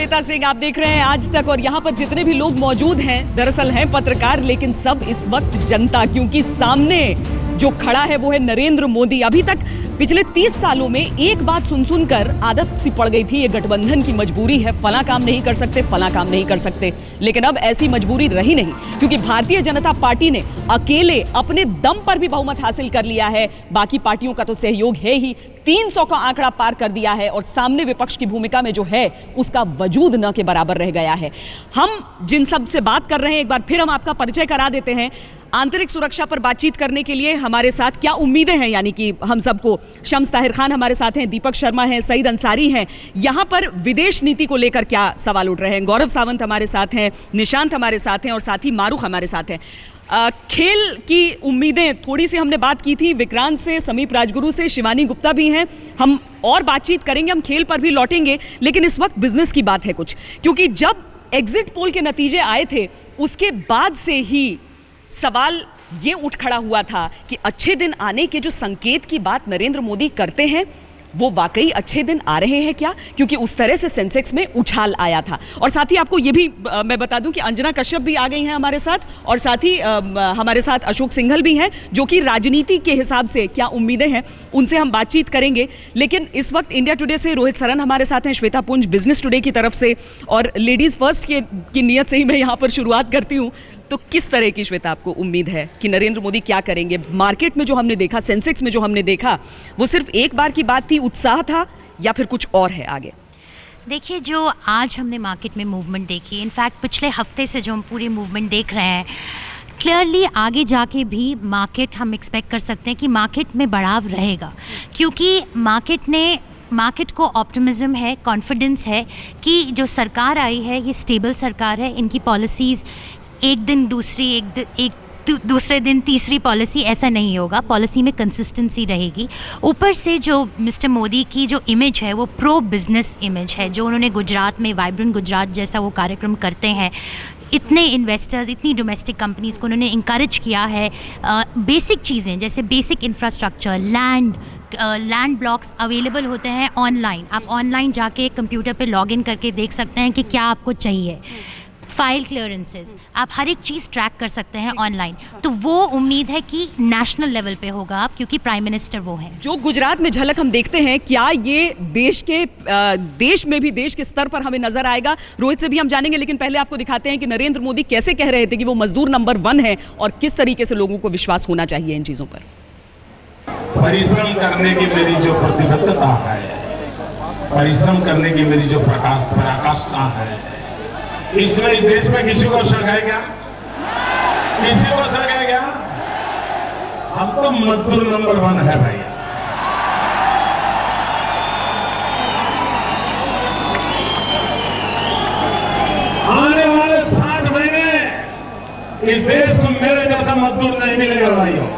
श्वेता सिंह, आप देख रहे हैं आज तक, और यहाँ पर जितने भी लोग मौजूद हैं दरअसल हैं पत्रकार, लेकिन सब इस वक्त जनता, क्योंकि सामने जो खड़ा है वो है नरेंद्र मोदी। अभी तक पिछले 30 सालों में एक बात सुन कर आदत सी पड़ गई थी, ये गठबंधन की मजबूरी है, फला काम नहीं कर सकते, फला काम नहीं कर सकते, लेकिन अब ऐसी मजबूरी रही नहीं, क्योंकि भारतीय जनता पार्टी ने अकेले अपने दम पर भी बहुमत हासिल कर लिया है। बाकी पार्टियों का तो सहयोग है ही, 300 का आंकड़ा पार कर दिया है, और सामने विपक्ष की भूमिका में जो है उसका वजूद न के बराबर रह गया है। हम जिन सब से बात कर रहे हैं, एक बार फिर हम आपका परिचय करा देते हैं। आंतरिक सुरक्षा पर बातचीत करने के लिए हमारे साथ क्या उम्मीदें हैं, यानी कि हम सबको, शम्स ताहिर खान हमारे साथ हैं, दीपक शर्मा हैं, सईद अंसारी हैं। यहाँ पर विदेश नीति को लेकर क्या सवाल उठ रहे हैं? गौरव सावंत हमारे साथ हैं, निशांत हमारे साथ हैं, और साथ ही मारूख हमारे साथ हैं। खेल की उम्मीदें थोड़ी सी हमने बात की थी, विक्रांत से, समीप राजगुरु से, शिवानी गुप्ता भी हैं, हम और बातचीत करेंगे, हम खेल पर भी लौटेंगे, लेकिन इस वक्त बिजनेस की बात है कुछ, क्योंकि जब एग्जिट पोल के नतीजे आए थे उसके बाद से ही सवाल ये उठ खड़ा हुआ था कि अच्छे दिन आने के जो संकेत की बात नरेंद्र मोदी करते हैं वो वाकई अच्छे दिन आ रहे हैं क्या, क्योंकि उस तरह से सेंसेक्स में उछाल आया था। और साथ ही आपको ये भी मैं बता दूं कि अंजना कश्यप भी आ गई हैं हमारे साथ, और साथ ही हमारे साथ अशोक सिंघल भी हैं, जो कि राजनीति के हिसाब से क्या उम्मीदें हैं उनसे हम बातचीत करेंगे। लेकिन इस वक्त इंडिया टुडे से रोहित सरन हमारे साथ हैं, श्वेता पुंज बिजनेस टुडे की तरफ से, और लेडीज फर्स्ट की नीयत से ही मैं यहाँ पर शुरुआत करती हूँ। तो किस तरह की, श्वेता, आपको उम्मीद है कि नरेंद्र मोदी क्या करेंगे? मार्केट में जो हमने देखा, सेंसेक्स में जो हमने देखा, वो सिर्फ एक बार की बात थी, उत्साह था, या फिर कुछ और है आगे? देखिए, जो आज हमने मार्केट में मूवमेंट देखी, इनफैक्ट पिछले हफ्ते से जो हम पूरी मूवमेंट देख रहे हैं, क्लियरली आगे जाके भी मार्केट, हम एक्सपेक्ट कर सकते हैं कि मार्केट में बढ़ाव रहेगा, क्योंकि मार्केट को ऑप्टिमिज्म है, कॉन्फिडेंस है कि जो सरकार आई है ये स्टेबल सरकार है, इनकी पॉलिसीज़ एक दिन दूसरी, दूसरे दिन तीसरी पॉलिसी, ऐसा नहीं होगा, पॉलिसी में कंसिस्टेंसी रहेगी। ऊपर से जो मिस्टर मोदी की जो इमेज है वो प्रो बिजनेस इमेज है, जो उन्होंने गुजरात में वाइब्रेंट गुजरात जैसा वो कार्यक्रम करते हैं, इतने इन्वेस्टर्स, इतनी डोमेस्टिक कंपनीज़ को उन्होंने इंकरेज किया है। बेसिक चीज़ें जैसे basic infrastructure, land blocks available होते हैं ऑनलाइन, आप ऑनलाइन जाके कंप्यूटर पे लॉगिन करके देख सकते हैं कि क्या आपको चाहिए, फाइल क्लियरेंसेस, आप हर एक चीज़ ट्रैक कर सकते हैं ऑनलाइन। तो वो उम्मीद है कि नेशनल लेवल पे होगा आप, क्योंकि प्राइम मिनिस्टर वो हैं। जो गुजरात में झलक हम देखते हैं, क्या ये देश में भी, देश के स्तर पर हमें नजर आएगा? रोहित से भी हम जानेंगे, लेकिन पहले आपको दिखाते हैं कि नरेंद्र मोदी कैसे कह रहे थे कि वो मजदूर नंबर 1 है, और किस तरीके से लोगों को विश्वास होना चाहिए इन चीज़ों पर। परिश्रम करने की मेरी जो प्रतिबद्धता है, परिश्रम करने की मेरी जो पराकाष्ठा है, इसमें इस देश में किसी को शक है क्या? किसी को शक है क्या? हम तो मजदूर नंबर 1 है भैया। आने वाले 60 महीने इस देश को मेरे जैसा मजदूर नहीं मिलेगा भाइयों।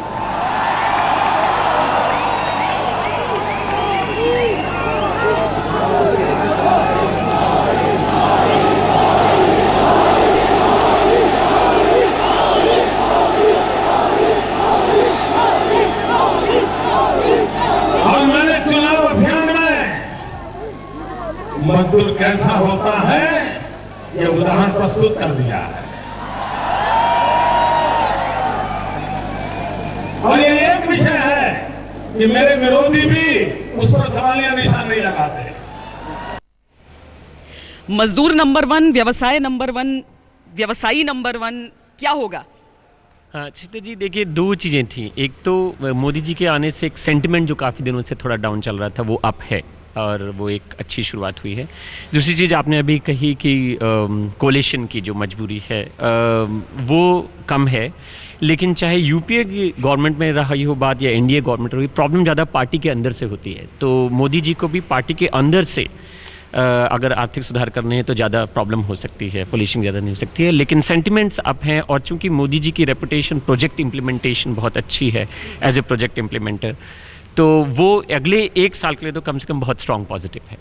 मजदूर कैसा होता है ये उदाहरण प्रस्तुत कर दिया है, और ये एक विषय है कि मेरे विरोधी भी उस पर सवालिया निशान नहीं लगाते। मजदूर नंबर 1, व्यवसाय नंबर 1, व्यवसायी नंबर 1, क्या होगा? हाँ श्वेता जी, देखिए 2 चीज़ें थी। एक तो मोदी जी के आने से एक सेंटिमेंट जो काफ़ी दिनों से थोड़ा डाउन चल रहा था वो अप है, और वो एक अच्छी शुरुआत हुई है। दूसरी चीज़ आपने अभी कही कि कोलिशन की जो मजबूरी है वो कम है, लेकिन चाहे यूपीए की गवर्नमेंट में रही हो बात या एनडीए गवर्नमेंट रही, प्रॉब्लम ज़्यादा पार्टी के अंदर से होती है। तो मोदी जी को भी पार्टी के अंदर से अगर आर्थिक सुधार करने हैं तो ज़्यादा प्रॉब्लम हो सकती है, पोलिशिंग ज़्यादा नहीं हो सकती है, लेकिन सेंटिमेंट्स अप हैं। और चूंकि मोदी जी की रेपुटेशन प्रोजेक्ट इम्प्लीमेंटेशन बहुत अच्छी है एज ए प्रोजेक्ट इम्प्लीमेंटर, तो वो अगले 1 साल के लिए तो कम से कम बहुत स्ट्रॉन्ग पॉजिटिव है।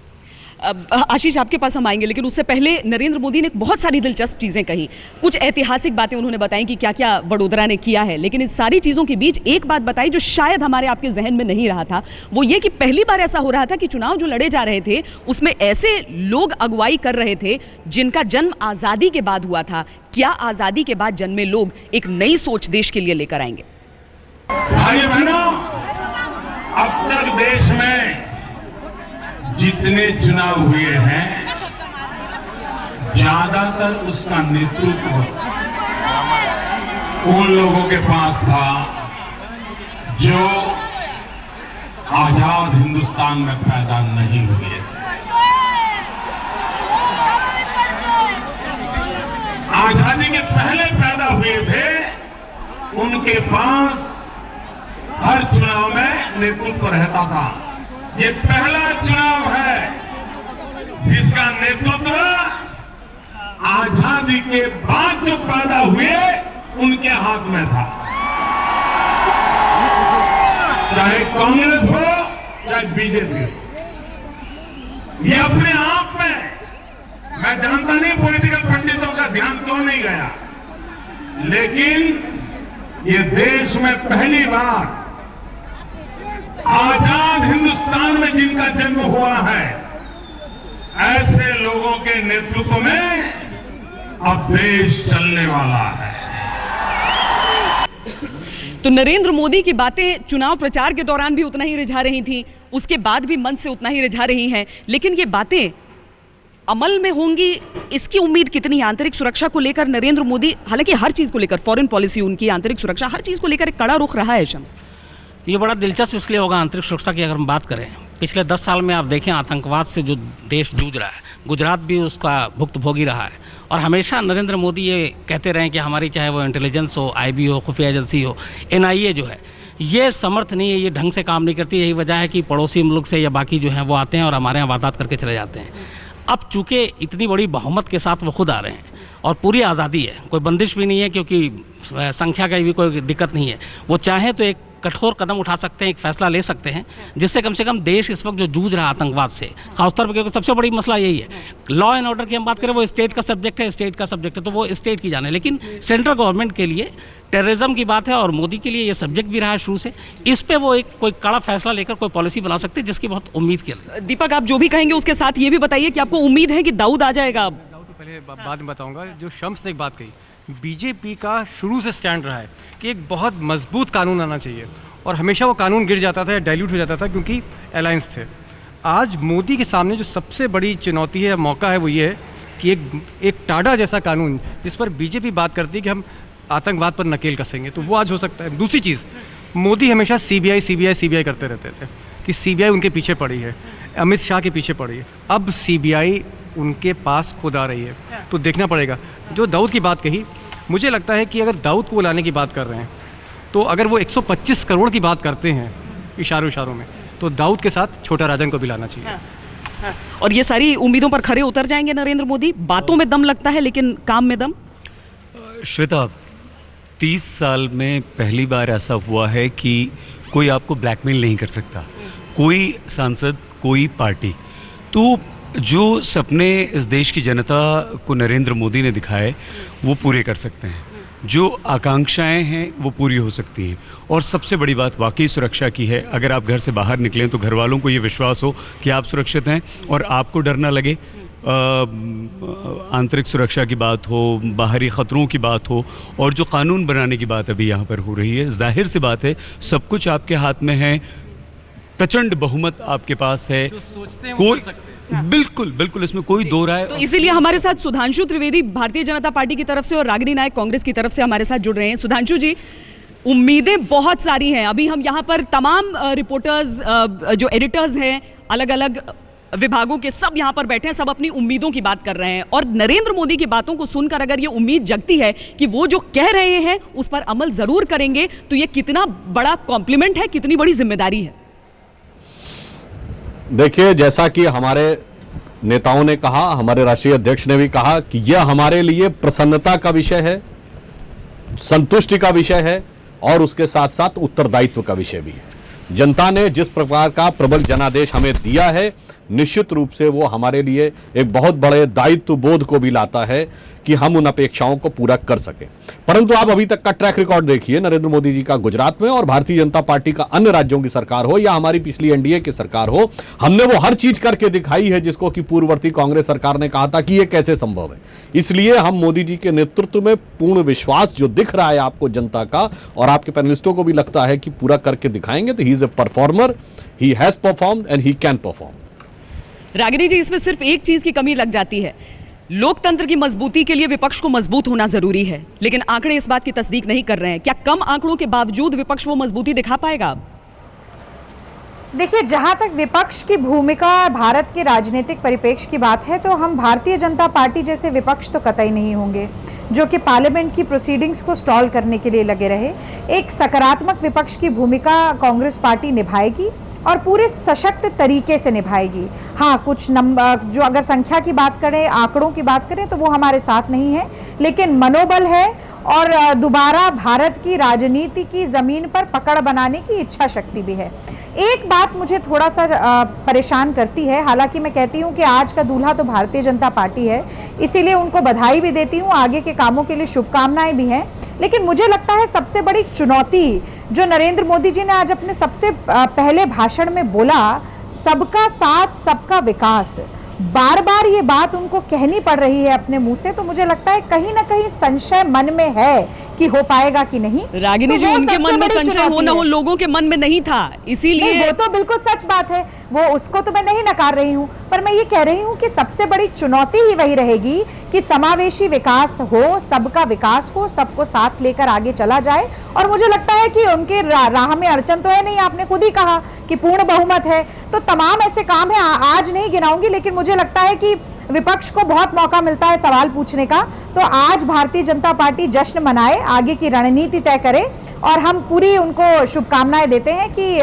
आशीष आपके पास हम आएंगे, लेकिन उससे पहले नरेंद्र मोदी ने बहुत सारी दिलचस्प चीज़ें कही, कुछ ऐतिहासिक बातें उन्होंने बताई कि क्या क्या वडोदरा ने किया है। लेकिन इस सारी चीज़ों के बीच एक बात बताई जो शायद हमारे आपके जहन में नहीं रहा था, वो ये कि पहली बार ऐसा हो रहा था कि चुनाव जो लड़े जा रहे थे उसमें ऐसे लोग अगुवाई कर रहे थे जिनका जन्म आज़ादी के बाद हुआ था। क्या आज़ादी के बाद जन्मे लोग एक नई सोच देश के लिए लेकर आएंगे? भाई बहनों, अब तक देश में जितने चुनाव हुए हैं ज्यादातर उसका नेतृत्व उन लोगों के पास था जो आजाद हिंदुस्तान में पैदा नहीं हुए थे। आजादी के पहले पैदा हुए थे, उनके पास हर चुनाव में नेतृत्व रहता था। ये पहला चुनाव है जिसका नेतृत्व आजादी के बाद जो पैदा हुए उनके हाथ में था, चाहे कांग्रेस हो चाहे बीजेपी हो। ये अपने आप में, मैं जानता नहीं पॉलिटिकल पंडितों का ध्यान क्यों नहीं गया, लेकिन ये देश में पहली बार आजाद हिंदुस्तान में जिनका जन्म हुआ है, ऐसे लोगों के नेतृत्व में अब देश चलने वाला है। तो नरेंद्र मोदी की बातें चुनाव प्रचार के दौरान भी उतना ही रिझा रही थी, उसके बाद भी मन से उतना ही रिझा रही हैं, लेकिन ये बातें अमल में होंगी इसकी उम्मीद कितनी है? आंतरिक सुरक्षा को लेकर नरेंद्र मोदी, हालांकि हर चीज को लेकर, फॉरेन पॉलिसी उनकी, आंतरिक सुरक्षा, हर चीज को लेकर एक कड़ा रुख रहा है। शम्स, ये बड़ा दिलचस्प इसलिए होगा आंतरिक सुरक्षा की अगर हम बात करें, पिछले 10 साल में आप देखें आतंकवाद से जो देश जूझ रहा है, गुजरात भी उसका भुक्तभोगी रहा है। और हमेशा नरेंद्र मोदी ये कहते रहे कि हमारी चाहे वो इंटेलिजेंस हो, IB हो, खुफिया एजेंसी हो, NIA जो है ये समर्थ नहीं है, ये ढंग से काम नहीं करती। यही वजह है कि पड़ोसी मुल्क से या बाकी जो हैं वो आते हैं और हमारे यहाँ वारदात करके चले जाते हैं। अब चूँकि इतनी बड़ी बहुमत के साथ वो खुद आ रहे हैं और पूरी आज़ादी है, कोई बंदिश भी नहीं है, क्योंकि संख्या का भी कोई दिक्कत नहीं है। वो चाहें तो एक कठोर कदम उठा सकते हैं, एक फैसला ले सकते हैं जिससे कम से कम देश इस वक्त जो जूझ रहा है आतंकवाद से, खासतौर पर क्योंकि सबसे बड़ी मसला यही है, लॉ एंड ऑर्डर की हम बात करें वो स्टेट का सब्जेक्ट है, स्टेट का सब्जेक्ट है तो वो स्टेट की जाने, लेकिन सेंट्रल गवर्नमेंट के लिए टेररिज्म की बात है और मोदी के लिए ये सब्जेक्ट भी रहा है शुरू से। इस पे वो एक कोई कड़ा फैसला लेकर कोई पॉलिसी बना सकते हैं जिसकी बहुत उम्मीद की। दीपक, आप जो भी कहेंगे उसके साथ ये भी बताइए कि आपको उम्मीद है कि दाऊद आ जाएगा? दाऊद तो पहले बाद में बताऊंगा। जो शम्स ने एक बात कही, बीजेपी का शुरू से स्टैंड रहा है कि एक बहुत मजबूत कानून आना चाहिए, और हमेशा वो कानून गिर जाता था या डाइल्यूट हो जाता था क्योंकि अलायंस थे। आज मोदी के सामने जो सबसे बड़ी चुनौती है या मौका है वो ये है कि एक टाडा जैसा कानून जिस पर बीजेपी बात करती है कि हम आतंकवाद पर नकेल कसेंगे, तो वो आज हो सकता है। दूसरी चीज़, मोदी हमेशा CBI करते रहते थे कि CBI उनके पीछे पड़ी है, अमित शाह के पीछे पड़ी है। अब CBI उनके पास खुद आ रही है, तो देखना पड़ेगा। जो दाऊद की बात कही, मुझे लगता है कि अगर दाऊद को बुलाने की बात कर रहे हैं तो अगर वो 125 करोड़ की बात करते हैं इशारों में, तो दाऊद के साथ छोटा राजन को भी लाना चाहिए। और ये सारी उम्मीदों पर खरे उतर जाएंगे नरेंद्र मोदी? बातों में दम लगता है लेकिन काम में दम? श्वेता, 30 साल में पहली बार ऐसा हुआ है कि कोई आपको ब्लैकमेल नहीं कर सकता, कोई सांसद, कोई पार्टी। तो जो सपने इस देश की जनता को नरेंद्र मोदी ने दिखाए वो पूरे कर सकते हैं, जो आकांक्षाएं हैं वो पूरी हो सकती हैं। और सबसे बड़ी बात वाकई सुरक्षा की है। अगर आप घर से बाहर निकलें तो घर वालों को ये विश्वास हो कि आप सुरक्षित हैं और आपको डर ना लगे। आंतरिक सुरक्षा की बात हो, बाहरी ख़तरों की बात हो, और जो कानून बनाने की बात अभी यहाँ पर हो रही है, जाहिर सी बात है सब कुछ आपके हाथ में है, प्रचंड बहुमत आपके पास है, कोई बिल्कुल इसमें कोई दो राय। तो इसीलिए हमारे साथ सुधांशु त्रिवेदी भारतीय जनता पार्टी की तरफ से और रागिनी नायक कांग्रेस की तरफ से हमारे साथ जुड़ रहे हैं। सुधांशु जी, उम्मीदें बहुत सारी हैं। अभी हम यहाँ पर तमाम रिपोर्टर्स, जो एडिटर्स हैं अलग अलग विभागों के, सब यहाँ पर बैठे हैं, सब अपनी उम्मीदों की बात कर रहे हैं। और नरेंद्र मोदी की बातों को सुनकर अगर ये उम्मीद जगती है कि वो जो कह रहे हैं उस पर अमल जरूर करेंगे, तो ये कितना बड़ा कॉम्प्लीमेंट है, कितनी बड़ी जिम्मेदारी है। देखिए, जैसा कि हमारे नेताओं ने कहा, हमारे राष्ट्रीय अध्यक्ष ने भी कहा कि यह हमारे लिए प्रसन्नता का विषय है, संतुष्टि का विषय है और उसके साथ साथ उत्तरदायित्व का विषय भी है। जनता ने जिस प्रकार का प्रबल जनादेश हमें दिया है, निश्चित रूप से वो हमारे लिए एक बहुत बड़े दायित्व बोध को भी लाता है कि हम उन अपेक्षाओं को पूरा कर सकें। परंतु आप अभी तक का ट्रैक रिकॉर्ड देखिए नरेंद्र मोदी जी का गुजरात में और भारतीय जनता पार्टी का अन्य राज्यों की सरकार हो या हमारी पिछली एनडीए की सरकार हो, हमने वो हर चीज करके दिखाई है जिसको कि पूर्ववर्ती कांग्रेस सरकार ने कहा था कि ये कैसे संभव है। इसलिए हम मोदी जी के नेतृत्व में पूर्ण विश्वास जो दिख रहा है आपको जनता का और आपके पैनलिस्टों को भी लगता है कि पूरा करके दिखाएंगे। तो he is a performer, he has performed and he can perform. Ragini ji, इसमें सिर्फ एक चीज की कमी लग जाती है, लोकतंत्र की मजबूती के लिए विपक्ष को मजबूत होना जरूरी है, लेकिन आंकड़े इस बात की तस्दीक नहीं कर रहे हैं। क्या कम आंकड़ों के बावजूद विपक्ष वो मजबूती दिखा पाएगा? देखिए, जहां तक विपक्ष की भूमिका भारत के राजनीतिक परिप्रेक्ष्य की बात है, तो हम भारतीय जनता पार्टी जैसे विपक्ष तो कतई नहीं होंगे जो कि पार्लियामेंट की प्रोसीडिंग्स को स्टॉल करने के लिए लगे रहे। एक सकारात्मक विपक्ष की भूमिका कांग्रेस पार्टी निभाएगी और पूरे सशक्त तरीके से निभाएगी। हाँ, कुछ नंबर जो अगर संख्या की बात करें, आंकड़ों की बात करें, तो वो हमारे साथ नहीं है, लेकिन मनोबल है और दोबारा भारत की राजनीति की ज़मीन पर पकड़ बनाने की इच्छा शक्ति भी है। एक बात मुझे थोड़ा सा परेशान करती है, हालांकि मैं कहती हूँ कि आज का दूल्हा तो भारतीय जनता पार्टी है, इसीलिए उनको बधाई भी देती हूँ, आगे के कामों के लिए शुभकामनाएं भी हैं, लेकिन मुझे लगता है सबसे बड़ी चुनौती जो नरेंद्र मोदी जी ने आज अपने सबसे पहले भाषण में बोला, सबका साथ सबका विकास, बार बार ये बात उनको कहनी पड़ रही है अपने मुंह से, तो मुझे लगता है कहीं ना कहीं संशय मन में है कि हो पाएगा कि नहीं। रागिनी जी, उनके मन में संशय हो ना हो, लोगों के मन में नहीं था, इसीलिए वो तो बिल्कुल सच बात है, वो उसको तो मैं नहीं नकार रही हूँ, पर मैं ये कह रही हूँ कि सबसे बड़ी चुनौती ही वही रहेगी कि समावेशी विकास हो, सबका विकास हो, सबको साथ लेकर आगे चला जाए। और मुझे लगता है कि उनके राह में अड़चन तो है नहीं, आपने खुद ही कहा कि पूर्ण बहुमत है, तो तमाम ऐसे काम है, आज नहीं गिनाऊंगी, लेकिन मुझे लगता है कि विपक्ष को बहुत मौका मिलता है सवाल पूछने का, तो आज भारतीय जनता पार्टी जश्न मनाए, आगे की रणनीति तय करे, और हम पूरी उनको शुभकामनाएं देते हैं कि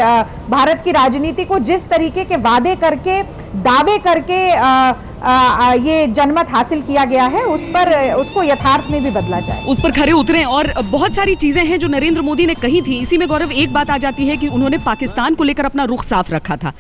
भारत की राजनीति को जिस तरीके के वादे करके, दावे करके ये जनमत हासिल किया गया है, उसको यथार्थ में भी बदला जाए, उस पर खरे उतरें। और बहुत सारी चीजें हैं जो नरेंद्र मोदी ने कही थी, इसी में गौरव एक बात आ जाती है कि उन्होंने पाकिस्तान को लेकर अपना रुख साफ रखा था।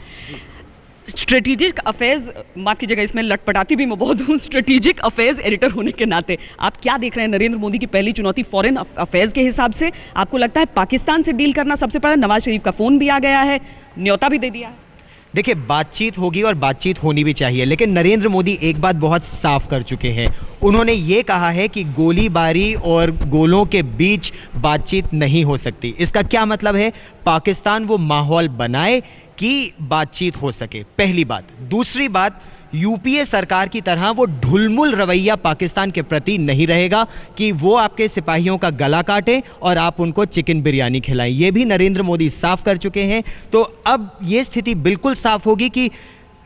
स्ट्रेटेजिक अफेयर्स, माफ कीजिएगा इसमें लटपटाती भी मैं बहुत हूँ, स्ट्रेटेजिक अफेयर्स एडिटर होने के नाते आप क्या देख रहे हैं नरेंद्र मोदी की पहली चुनौती फॉरेन अफेयर्स के हिसाब से? आपको लगता है पाकिस्तान से डील करना सबसे पहले? नवाज शरीफ का फोन भी आ गया है, न्योता भी दे दिया है। देखिए, बातचीत होगी और बातचीत होनी भी चाहिए, लेकिन नरेंद्र मोदी एक बात बहुत साफ कर चुके हैं। उन्होंने ये कहा है कि गोलीबारी और गोलों के बीच बातचीत नहीं हो सकती। इसका क्या मतलब है? पाकिस्तान वो माहौल बनाए कि बातचीत हो सके, पहली बात। दूसरी बात, यूपीए सरकार की तरह वो ढुलमुल रवैया पाकिस्तान के प्रति नहीं रहेगा कि वो आपके सिपाहियों का गला काटे और आप उनको चिकन बिरयानी खिलाएं। ये भी नरेंद्र मोदी साफ कर चुके हैं। तो अब ये स्थिति बिल्कुल साफ होगी कि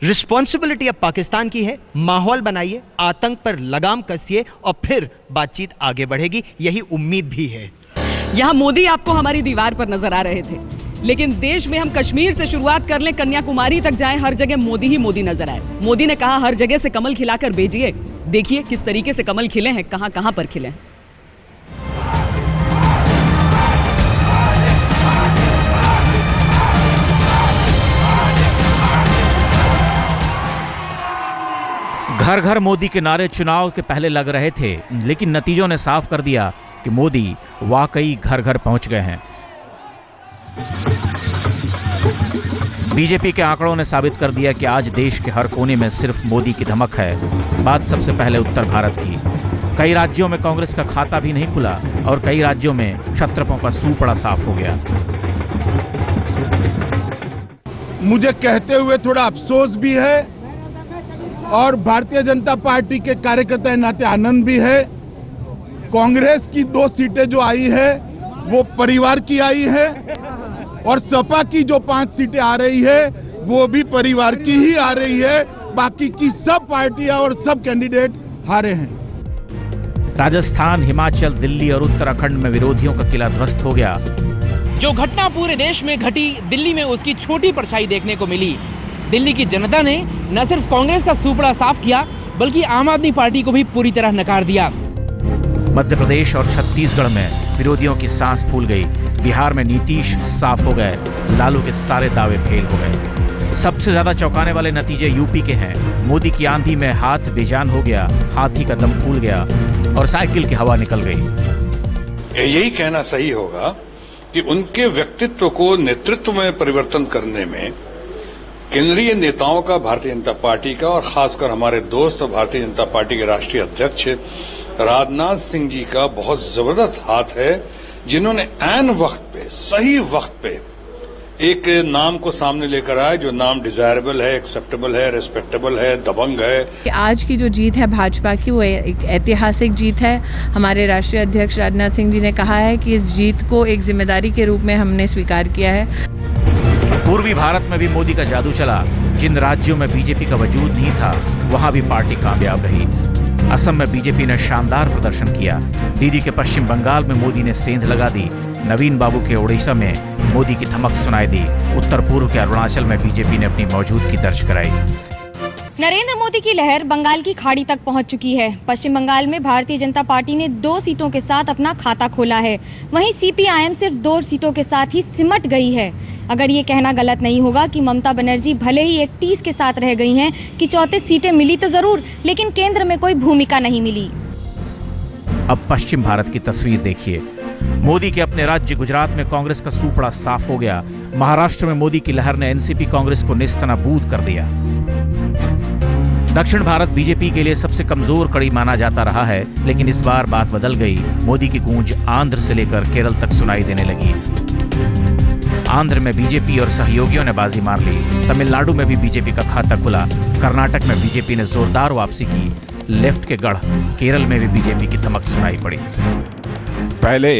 रिस्पॉन्सिबिलिटी अब पाकिस्तान की है। माहौल बनाइए, आतंक पर लगाम कसिए और फिर बातचीत आगे बढ़ेगी, यही उम्मीद भी है। यहाँ मोदी आपको हमारी दीवार पर नजर आ रहे थे, लेकिन देश में हम कश्मीर से शुरुआत कर लें, कन्याकुमारी तक जाएं, हर जगह मोदी ही मोदी नजर आए। मोदी ने कहा हर जगह से कमल खिलाकर भेजिए। देखिए किस तरीके से कमल खिले हैं, कहां कहां पर खिले हैं। घर घर मोदी के नारे चुनाव के पहले लग रहे थे, लेकिन नतीजों ने साफ कर दिया कि मोदी वाकई घर घर पहुंच गए हैं। बीजेपी के आंकड़ों ने साबित कर दिया कि आज देश के हर कोने में सिर्फ मोदी की धमक है। बात सबसे पहले उत्तर भारत की। कई राज्यों में कांग्रेस का खाता भी नहीं खुला और कई राज्यों में क्षत्रपों का सूपड़ा साफ हो गया। मुझे कहते हुए थोड़ा अफसोस भी है और भारतीय जनता पार्टी के कार्यकर्ता के नाते आनंद भी है। कांग्रेस की 2 सीटें जो आई है वो परिवार की आई है और सपा की जो 5 सीटें आ रही है वो भी परिवार की ही आ रही है। बाकी की सब पार्टियां और सब कैंडिडेट हारे हैं। राजस्थान, हिमाचल, दिल्ली और उत्तराखंड में विरोधियों का किला ध्वस्त हो गया। जो घटना पूरे देश में घटी, दिल्ली में उसकी छोटी परछाई देखने को मिली। दिल्ली की जनता ने न सिर्फ कांग्रेस का सूपड़ा साफ किया, बल्कि आम आदमी पार्टी को भी पूरी तरह नकार दिया। मध्य प्रदेश और छत्तीसगढ़ में विरोधियों की सांस फूल गई। बिहार में नीतीश साफ हो गए, लालू के सारे दावे फेल हो गए। सबसे ज्यादा चौंकाने वाले नतीजे यूपी के हैं। मोदी की आंधी में हाथ बेजान हो गया, हाथी का दम फूल गया और साइकिल की हवा निकल गई। यही कहना सही होगा कि उनके व्यक्तित्व को नेतृत्व में परिवर्तन करने में केंद्रीय नेताओं का, भारतीय जनता पार्टी का और खासकर हमारे दोस्त भारतीय जनता पार्टी के राष्ट्रीय अध्यक्ष राजनाथ सिंह जी का बहुत जबरदस्त हाथ है, जिन्होंने ऐन वक्त पे, सही वक्त पे एक नाम को सामने लेकर आए जो नाम डिजायरेबल है, एक्सेप्टेबल है, रेस्पेक्टेबल है, दबंग है। आज की जो जीत है भाजपा की, वो एक ऐतिहासिक जीत है। हमारे राष्ट्रीय अध्यक्ष राजनाथ सिंह जी ने कहा है कि इस जीत को एक जिम्मेदारी के रूप में हमने स्वीकार किया है। पूर्वी भारत में भी मोदी का जादू चला। जिन राज्यों में बीजेपी का वजूद नहीं था, वहां भी पार्टी कामयाब रही। असम में बीजेपी ने शानदार प्रदर्शन किया। दीदी के पश्चिम बंगाल में मोदी ने सेंध लगा दी। नवीन बाबू के ओडिशा में मोदी की धमक सुनाई दी। उत्तर पूर्व के अरुणाचल में बीजेपी ने अपनी मौजूदगी दर्ज कराई। नरेंद्र मोदी की लहर बंगाल की खाड़ी तक पहुंच चुकी है। पश्चिम बंगाल में भारतीय जनता पार्टी ने 2 सीटों के साथ अपना खाता खोला है। वहीं सीपीआईएम सिर्फ 2 सीटों के साथ ही सिमट गई है। अगर ये कहना गलत नहीं होगा कि ममता बनर्जी भले ही एक टीस के साथ रह गई हैं कि 34 सीटें मिली तो जरूर, लेकिन केंद्र में कोई भूमिका नहीं मिली। अब पश्चिम भारत की तस्वीर देखिए। मोदी के अपने राज्य गुजरात में कांग्रेस का सूपड़ा साफ हो गया। महाराष्ट्र में मोदी की लहर ने एनसीपी कांग्रेस को नेस्तनाबूद कर दिया। दक्षिण भारत बीजेपी के लिए सबसे कमजोर कड़ी माना जाता रहा है, लेकिन इस बार बात बदल गई। मोदी की गूंज आंध्र से लेकर केरल तक सुनाई देने लगी। आंध्र में बीजेपी और सहयोगियों ने बाजी मार ली। तमिलनाडु में भी बीजेपी का खाता खुला। कर्नाटक में बीजेपी ने जोरदार वापसी की। लेफ्ट के गढ़ केरल में भी बीजेपी की धमक सुनाई पड़ी। पहले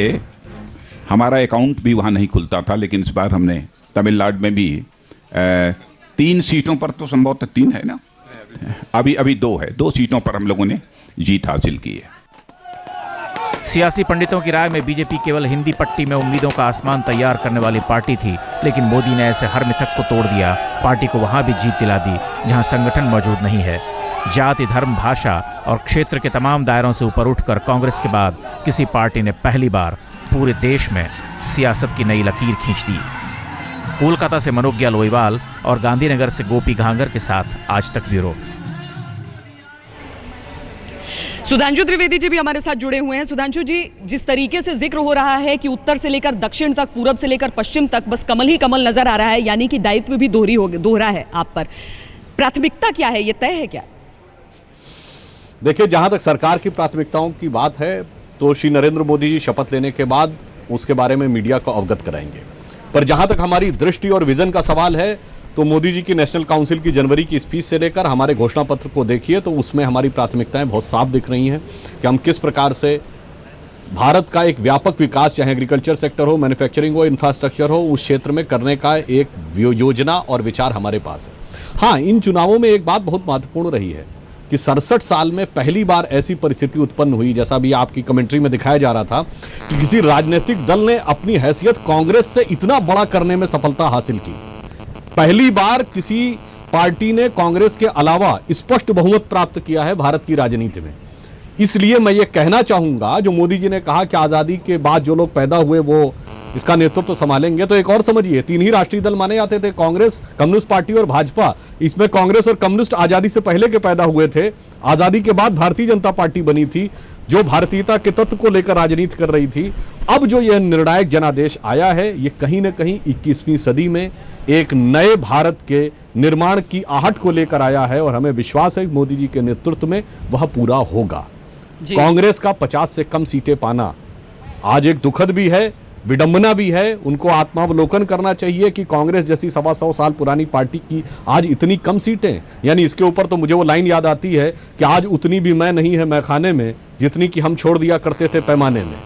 हमारा अकाउंट भी वहां नहीं खुलता था, लेकिन इस बार हमने तमिलनाडु में भी 3 सीटों पर, तो संभवतः 3 है ना, अभी 2 है, 2 सीटों पर हम लोगों ने जीत हासिल की है। सियासी पंडितों की राय में बीजेपी केवल हिंदी पट्टी में उम्मीदों का आसमान तैयार करने वाली पार्टी थी, लेकिन मोदी ने ऐसे हर मिथक को तोड़ दिया। पार्टी को वहां भी जीत दिला दी जहां संगठन मौजूद नहीं है। जाति, धर्म, भाषा और क्षेत्र के तमाम दायरों से ऊपर उठकर कांग्रेस के बाद किसी पार्टी ने पहली बार पूरे देश में सियासत की नई लकीर खींच दी। कोलकाता से मनोज्ञा लोईवाल और गांधीनगर से गोपी घांगर के साथ आज तक ब्यूरो। सुधांशु त्रिवेदी जी भी हमारे साथ जुड़े हुए हैं। सुधांशु जी, जिस तरीके से जिक्र हो रहा है कि उत्तर से लेकर दक्षिण तक, पूरब से लेकर पश्चिम तक बस कमल ही कमल नजर आ रहा है, यानी कि दायित्व भी दोहरा है आप पर। प्राथमिकता क्या है, ये तय है क्या? देखिए, जहां तक सरकार की प्राथमिकताओं की बात है तो श्री नरेंद्र मोदी जी शपथ लेने के बाद उसके बारे में मीडिया को अवगत कराएंगे। पर जहां तक हमारी दृष्टि और विजन का सवाल है तो मोदी जी की नेशनल काउंसिल की जनवरी की स्पीच से लेकर हमारे घोषणा पत्र को देखिए तो उसमें हमारी प्राथमिकताएं बहुत साफ दिख रही हैं कि हम किस प्रकार से भारत का एक व्यापक विकास, चाहे एग्रीकल्चर सेक्टर हो, मैन्युफैक्चरिंग हो, इंफ्रास्ट्रक्चर हो, उस क्षेत्र में करने का एक योजना और विचार हमारे पास है। हाँ, इन चुनावों में एक बात बहुत महत्वपूर्ण रही है कि 67 साल में पहली बार ऐसी परिस्थिति उत्पन्न हुई, जैसा भी आपकी कमेंट्री में दिखाया जा रहा था, कि किसी राजनीतिक दल ने अपनी हैसियत कांग्रेस से इतना बड़ा करने में सफलता हासिल की। पहली बार किसी पार्टी ने कांग्रेस के अलावा स्पष्ट बहुमत प्राप्त किया है भारत की राजनीति में। इसलिए मैं ये कहना चाहूंगा, जो मोदी जी ने कहा कि आजादी के बाद जो लोग पैदा हुए वो इसका नेतृत्व संभालेंगे, तो एक और समझिए, 3 ही राष्ट्रीय दल माने जाते थे, कांग्रेस, कम्युनिस्ट पार्टी और भाजपा। इसमें कांग्रेस और कम्युनिस्ट आजादी से पहले के पैदा हुए थे। आजादी के बाद भारतीय जनता पार्टी बनी थी, जो भारतीयता के तत्व को लेकर राजनीति कर रही थी। अब जो यह निर्णायक जनादेश आया है, ये कहीं ना कहीं 21वीं सदी में एक नए भारत के निर्माण की आहट को लेकर आया है और हमें विश्वास है कि मोदी जी के नेतृत्व में वह पूरा होगा। कांग्रेस का 50 से कम सीटें पाना आज एक दुखद भी है, विडंबना भी है। उनको आत्मावलोकन करना चाहिए कि कांग्रेस जैसी 125 साल पुरानी पार्टी की आज इतनी कम सीटें, यानी इसके ऊपर तो मुझे वो लाइन याद आती है कि आज उतनी भी मैं नहीं है मैखाने में जितनी कि हम छोड़ दिया करते थे पैमाने में।